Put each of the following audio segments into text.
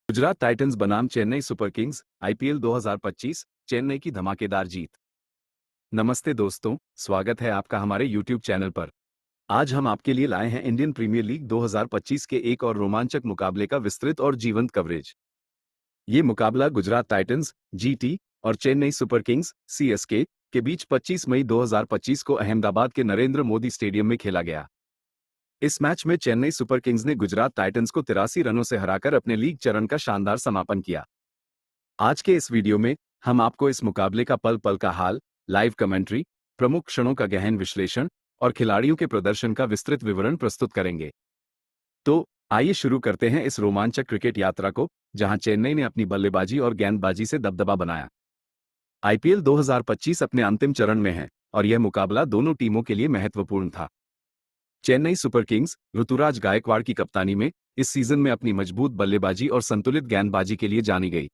Gujarat Titans बनाम Chennai super Kings IPL 2025 Chennai की धमाकेदार जीत। नमस्ते दोस्तों, स्वागत है आपका हमारे यूट्यूब चैनल पर। आज हम आपके लिए लाए हैं इंडियन प्रीमियर लीग 2025 के एक और रोमांचक मुकाबले का विस्तृत और जीवंत कवरेज। ये मुकाबला गुजरात टाइटंस जीटी और चेन्नई सुपर किंग्स सीएसके के बीच 25 मई 2025 को अहमदाबाद के नरेंद्र मोदी स्टेडियम में खेला गया। इस मैच में चेन्नई सुपर किंग्स ने गुजरात टाइटंस को 83 रनों से हराकर अपने लीग चरण का शानदार समापन किया। आज के इस वीडियो में हम आपको इस मुकाबले का पल पल का हाल, लाइव कमेंट्री, प्रमुख क्षणों का गहन विश्लेषण और खिलाड़ियों के प्रदर्शन का विस्तृत विवरण प्रस्तुत करेंगे। तो आइए शुरू करते हैं इस रोमांचक क्रिकेट यात्रा को, जहां चेन्नई ने अपनी बल्लेबाजी और गेंदबाजी से दबदबा बनाया। आईपीएल 2025 अपने अंतिम चरण में है और यह मुकाबला दोनों टीमों के लिए महत्वपूर्ण था। चेन्नई सुपर किंग्स ऋतुराज गायकवाड़ की कप्तानी में इस सीजन में अपनी मजबूत बल्लेबाजी और संतुलित गेंदबाजी के लिए जानी गई।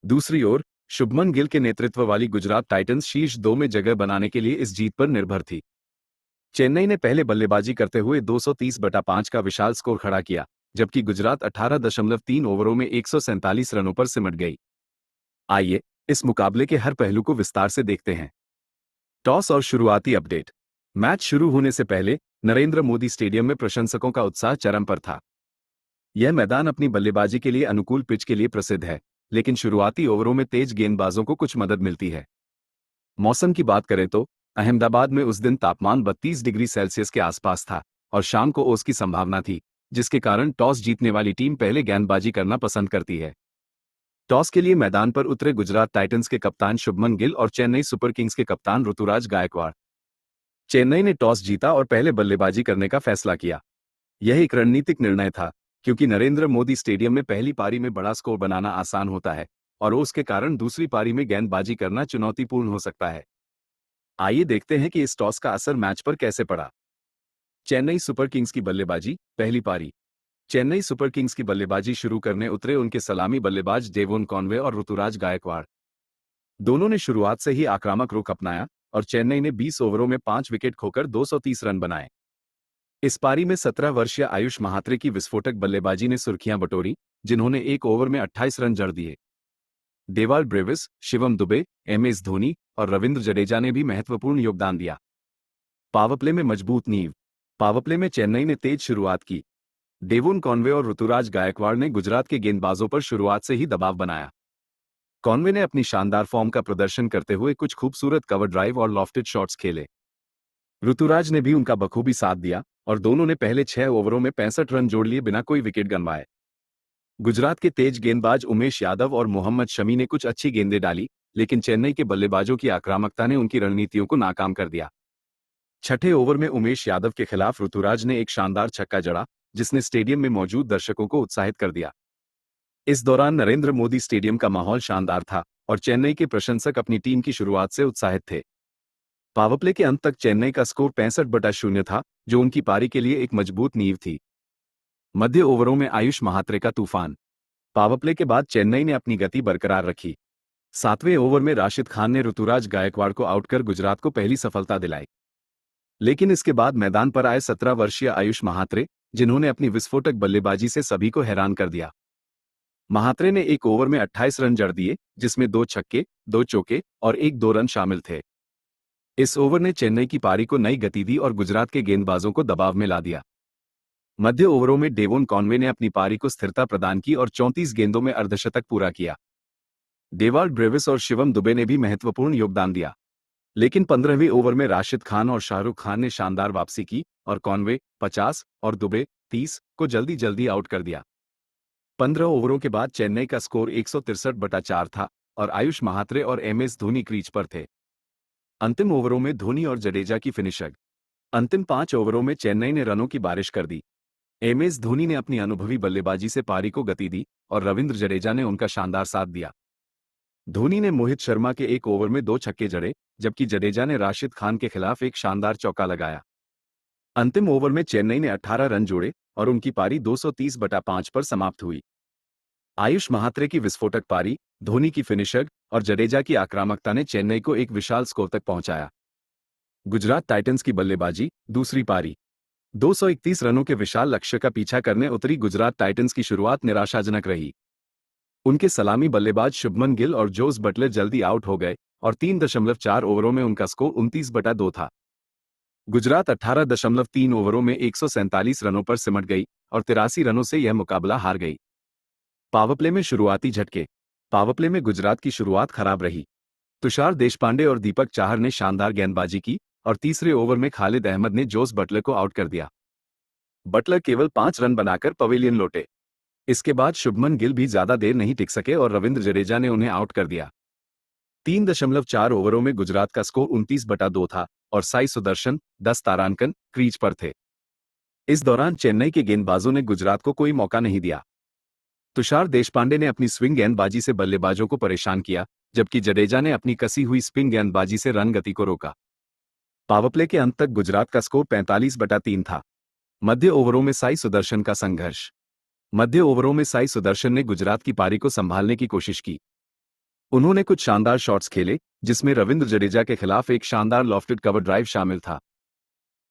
दूसरी ओर शुभमन गिल के नेतृत्व वाली गुजरात टाइटंस शीर्ष 2 में जगह बनाने के लिए इस जीत पर निर्भर थी। चेन्नई ने पहले बल्लेबाजी करते हुए 230/5 का विशाल स्कोर खड़ा किया, जबकि गुजरात 18.3 ओवरों में 147 रनों पर सिमट गई। आइए इस मुकाबले के हर पहलू को विस्तार से देखते हैं। टॉस और शुरुआती अपडेट। मैच शुरू होने से पहले नरेंद्र मोदी स्टेडियम में प्रशंसकों का उत्साह चरम पर था। यह मैदान अपनी बल्लेबाजी के लिए अनुकूल पिच के लिए प्रसिद्ध है, लेकिन शुरुआती ओवरों में तेज गेंदबाजों को कुछ मदद मिलती है। मौसम की बात करें तो अहमदाबाद में उस दिन तापमान 32 डिग्री सेल्सियस के आसपास था और शाम को ओस की संभावना थी, जिसके कारण टॉस जीतने वाली टीम पहले गेंदबाजी करना पसंद करती है। टॉस के लिए मैदान पर उतरे गुजरात टाइटंस के कप्तान शुभमन गिल और चेन्नई सुपर किंग्स के कप्तान ऋतुराज गायकवाड़। चेन्नई ने टॉस जीता और पहले बल्लेबाजी करने का फैसला किया। यह एक रणनीतिक निर्णय था, क्योंकि नरेंद्र मोदी स्टेडियम में पहली पारी में बड़ा स्कोर बनाना आसान होता है और उसके कारण दूसरी पारी में गेंदबाजी करना चुनौतीपूर्ण हो सकता है। आइए देखते हैं कि इस टॉस का असर मैच पर कैसे पड़ा। चेन्नई सुपर किंग्स की बल्लेबाजी। पहली पारी। चेन्नई सुपर किंग्स की बल्लेबाजी शुरू करने उतरे उनके सलामी बल्लेबाज डेवोन कॉनवे और ऋतुराज गायकवाड़। दोनों ने शुरुआत से ही आक्रामक रुख अपनाया और चेन्नई ने 20 ओवरों में 5 विकेट खोकर 230 रन बनाए। इस पारी में 17 वर्षीय आयुष महात्रे की विस्फोटक बल्लेबाजी ने सुर्खियां बटोरी, जिन्होंने एक ओवर में 28 रन जड़ दिए। डेवाल ब्रेविस, शिवम दुबे, एमएस धोनी और रविंद्र जडेजा ने भी महत्वपूर्ण योगदान दिया। पावरप्ले में मजबूत नींव। पावरप्ले में चेन्नई ने तेज शुरुआत की। डेवोन कॉनवे और ऋतुराज गायकवाड़ ने गुजरात के गेंदबाजों पर शुरुआत से ही दबाव बनाया। कॉनवे ने अपनी शानदार फॉर्म का प्रदर्शन करते हुए कुछ खूबसूरत कवर ड्राइव और लॉफ्टेड शॉट्स खेले। ऋतुराज ने भी उनका बखूबी साथ दिया और दोनों ने पहले 6 ओवरों में 65 रन जोड़ लिए बिना कोई विकेट गंवाए। गुजरात के तेज गेंदबाज उमेश यादव और मोहम्मद शमी ने कुछ अच्छी गेंदें डाली, लेकिन चेन्नई के बल्लेबाजों की आक्रामकता ने उनकी रणनीतियों को नाकाम कर दिया। छठे ओवर में उमेश यादव के खिलाफ ऋतुराज ने एक शानदार छक्का जड़ा, जिसने स्टेडियम में मौजूद दर्शकों को उत्साहित कर दिया। इस दौरान नरेंद्र मोदी स्टेडियम का माहौल शानदार था और चेन्नई के प्रशंसक अपनी टीम की शुरुआत से उत्साहित थे। पावरप्ले के अंत तक चेन्नई का स्कोर 65/0 था, जो उनकी पारी के लिए एक मजबूत नींव थी। मध्य ओवरों में आयुष महात्रे का तूफान। पावरप्ले के बाद चेन्नई ने अपनी गति बरकरार रखी। 7वें ओवर में राशिद खान ने ऋतुराज गायकवाड़ को आउट कर गुजरात को पहली सफलता दिलाई। लेकिन इसके बाद मैदान पर आए 17 वर्षीय आयुष महात्रे, जिन्होंने अपनी विस्फोटक बल्लेबाजी से सभी को हैरान कर दिया। महात्रे ने एक ओवर में 28 रन जड़ दिए, जिसमें 2 छक्के, 2 चौके और 1-2 रन शामिल थे। इस ओवर ने चेन्नई की पारी को नई गति दी और गुजरात के गेंदबाजों को दबाव में ला दिया। मध्य ओवरों में डेवोन कॉनवे ने अपनी पारी को स्थिरता प्रदान की और 34 गेंदों में अर्धशतक पूरा किया। डेवाल ब्रेविस और शिवम दुबे ने भी महत्वपूर्ण योगदान दिया। लेकिन 15वें ओवर में राशिद खान और शाहरुख खान ने शानदार वापसी की और कॉनवे 50 और दुबे 30 को जल्दी जल्दी आउट कर दिया। 15 ओवरों के बाद चेन्नई का स्कोर 163/4 था और आयुष महात्रे और एमएस धोनी क्रीज पर थे। अंतिम ओवरों में धोनी और जडेजा की फिनिशर। अंतिम 5 ओवरों में चेन्नई ने रनों की बारिश कर दी। एमएस धोनी ने अपनी अनुभवी बल्लेबाजी से पारी को गति दी और रविंद्र जडेजा ने उनका शानदार साथ दिया। धोनी ने मोहित शर्मा के एक ओवर में 2 छक्के जड़े, जबकि जडेजा ने राशिद खान के खिलाफ एक शानदार चौका लगाया। अंतिम ओवर में चेन्नई ने 18 रन जोड़े और उनकी पारी 230/5 पर समाप्त हुई। आयुष महात्रे की विस्फोटक पारी, धोनी की फिनिशर और जडेजा की आक्रामकता ने चेन्नई को एक विशाल स्कोर तक पहुंचाया। गुजरात टाइटंस की बल्लेबाजी। दूसरी पारी। 231 रनों के विशाल लक्ष्य का पीछा करने उतरी गुजरात टाइटंस की शुरुआत निराशाजनक रही। उनके सलामी बल्लेबाज शुभमन गिल और जोस बटलर जल्दी आउट हो गए और 3.4 ओवरों में उनका स्कोर 29/2 था। गुजरात 18.3 ओवरों में 147 रनों पर सिमट गई और 83 रनों से यह मुकाबला हार गई। पावरप्ले में शुरुआती झटके। पावरप्ले में गुजरात की शुरुआत खराब रही। तुषार देशपांडे और दीपक चाहर ने शानदार गेंदबाजी की और तीसरे ओवर में खालिद अहमद ने जोस बटलर को आउट कर दिया। बटलर केवल 5 रन बनाकर पवेलियन लौटे। इसके बाद शुभमन गिल भी ज्यादा देर नहीं टिक सके और रविंद्र जडेजा ने उन्हें आउट कर दिया। 3.4 ओवरों में गुजरात का स्कोर 29/2 था और साई सुदर्शन 10 तारांकन क्रीज पर थे। इस दौरान चेन्नई के गेंदबाजों ने गुजरात को कोई मौका नहीं दिया। तुषार देशपांडे ने अपनी स्विंग गेंदबाजी से बल्लेबाजों को परेशान किया, जबकि जडेजा ने अपनी कसी हुई स्पिन गेंदबाजी से रन गति को रोका। पावरप्ले के अंत तक गुजरात का स्कोर 45/3 था। मध्य ओवरों में साई सुदर्शन का संघर्ष। मध्य ओवरों में साई सुदर्शन ने गुजरात की पारी को संभालने की कोशिश की। उन्होंने कुछ शानदार शॉट्स खेले, जिसमें रविंद्र जडेजा के खिलाफ एक शानदार लॉफ्टेड कवर ड्राइव शामिल था।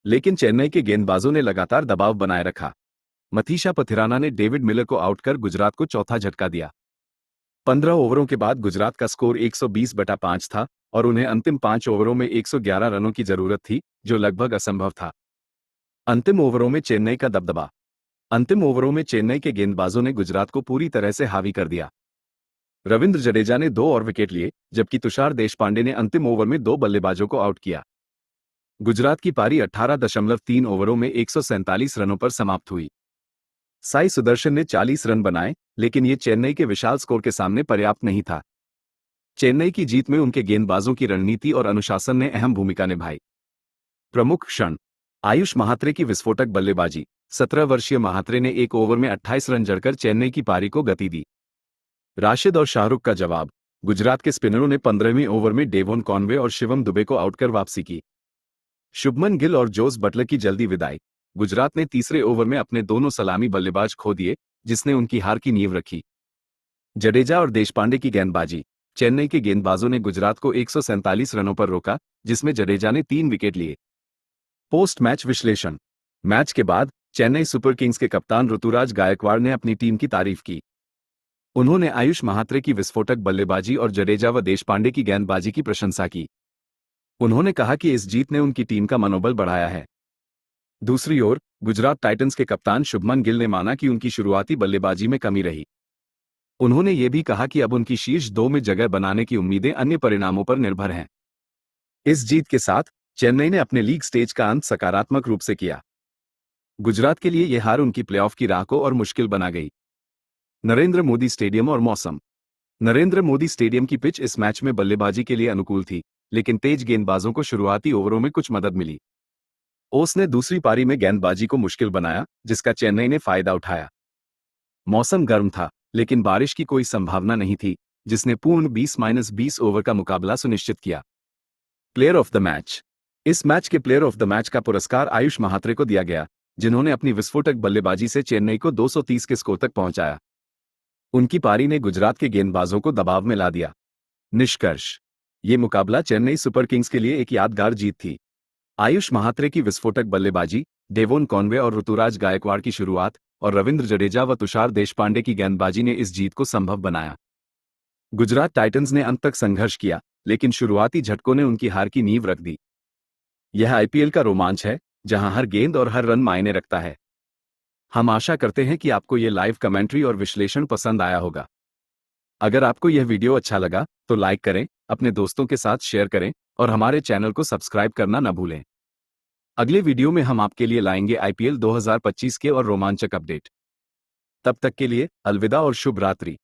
लेकिन चेन्नई के गेंदबाजों ने लगातार दबाव बनाए रखा। मथीशा पथिराना ने डेविड मिलर को आउट कर गुजरात को चौथा झटका दिया। 15 ओवरों के बाद गुजरात का स्कोर 120/5 था और उन्हें अंतिम 5 ओवरों में 111 रनों की जरूरत थी, जो लगभग असंभव था। अंतिम ओवरों में चेन्नई का दबदबा। अंतिम ओवरों में चेन्नई के गेंदबाजों ने गुजरात को पूरी तरह से हावी कर दिया। रविंद्र जडेजा ने 2 और विकेट लिए, जबकि तुषार देशपांडे ने अंतिम ओवर में 2 बल्लेबाजों को आउट किया। गुजरात की पारी 18.3 ओवरों में 147 रनों पर समाप्त हुई। साई सुदर्शन ने 40 रन बनाए, लेकिन ये चेन्नई के विशाल स्कोर के सामने पर्याप्त नहीं था। चेन्नई की जीत में उनके गेंदबाजों की रणनीति और अनुशासन ने अहम भूमिका निभाई। प्रमुख क्षण। आयुष महात्रे की विस्फोटक बल्लेबाजी। 17 वर्षीय महात्रे ने एक ओवर में 28 रन जड़कर चेन्नई की पारी को गति दी। राशिद और शाहरुख का जवाब। गुजरात के स्पिनरों ने 15वें ओवर में डेवोन कॉनवे और शिवम दुबे को आउट कर वापसी की। शुभमन गिल और जोस बटलर की जल्दी विदाई। गुजरात ने तीसरे ओवर में अपने दोनों सलामी बल्लेबाज खो दिए, जिसने उनकी हार की नींव रखी। जडेजा और देशपांडे की गेंदबाजी। चेन्नई के गेंदबाजों ने गुजरात को 147 रनों पर रोका, जिसमें जडेजा ने 3 विकेट लिए। पोस्ट मैच विश्लेषण। मैच के बाद चेन्नई सुपर किंग्स के कप्तान ऋतुराज गायकवाड़ ने अपनी टीम की तारीफ की। उन्होंने आयुष महात्रे की विस्फोटक बल्लेबाजी और जडेजा व देशपांडे की गेंदबाजी की प्रशंसा की। उन्होंने कहा कि इस जीत ने उनकी टीम का मनोबल बढ़ाया है। दूसरी ओर गुजरात टाइटंस के कप्तान शुभमन गिल ने माना कि उनकी शुरुआती बल्लेबाजी में कमी रही। उन्होंने ये भी कहा कि अब उनकी शीर्ष 2 में जगह बनाने की उम्मीदें अन्य परिणामों पर निर्भर हैं। इस जीत के साथ चेन्नई ने अपने लीग स्टेज का अंत सकारात्मक रूप से किया। गुजरात के लिए यह हार उनकी प्लेऑफ की राह को और मुश्किल बना गई। नरेंद्र मोदी स्टेडियम और मौसम। नरेंद्र मोदी स्टेडियम की पिच इस मैच में बल्लेबाजी के लिए अनुकूल थी, लेकिन तेज गेंदबाजों को शुरुआती ओवरों में कुछ मदद मिली। ओस ने दूसरी पारी में गेंदबाजी को मुश्किल बनाया, जिसका चेन्नई ने फायदा उठाया। मौसम गर्म था, लेकिन बारिश की कोई संभावना नहीं थी, जिसने पूर्ण 20-20 ओवर का मुकाबला सुनिश्चित किया। Player of the match. इस मैच के प्लेयर ऑफ द मैच का पुरस्कार आयुष महात्रे को दिया गया, जिन्होंने अपनी विस्फोटक बल्लेबाजी से चेन्नई को 230 के स्कोर तक पहुंचाया। उनकी पारी ने गुजरात के गेंदबाजों को दबाव में ला दिया। निष्कर्ष। ये मुकाबला चेन्नई सुपर किंग्स के लिए एक यादगार जीत थी। आयुष महात्रे की विस्फोटक बल्लेबाजी, डेवोन कॉनवे और ऋतुराज गायकवाड़ की शुरुआत और रविंद्र जडेजा व तुषार देशपांडे की गेंदबाजी ने इस जीत को संभव बनाया। गुजरात टाइटंस ने अंत तक संघर्ष किया, लेकिन शुरुआती झटकों ने उनकी हार की नींव रख दी। यह आईपीएल का रोमांच है, जहां हर गेंद और हर रन मायने रखता है। हम आशा करते हैं कि आपको यह लाइव कमेंट्री और विश्लेषण पसंद आया होगा। अगर आपको यह वीडियो अच्छा लगा, तो लाइक करें, अपने दोस्तों के साथ शेयर करें और हमारे चैनल को सब्सक्राइब करना न भूलें। अगले वीडियो में हम आपके लिए लाएंगे आईपीएल 2025 के और रोमांचक अपडेट। तब तक के लिए अलविदा और शुभ रात्रि।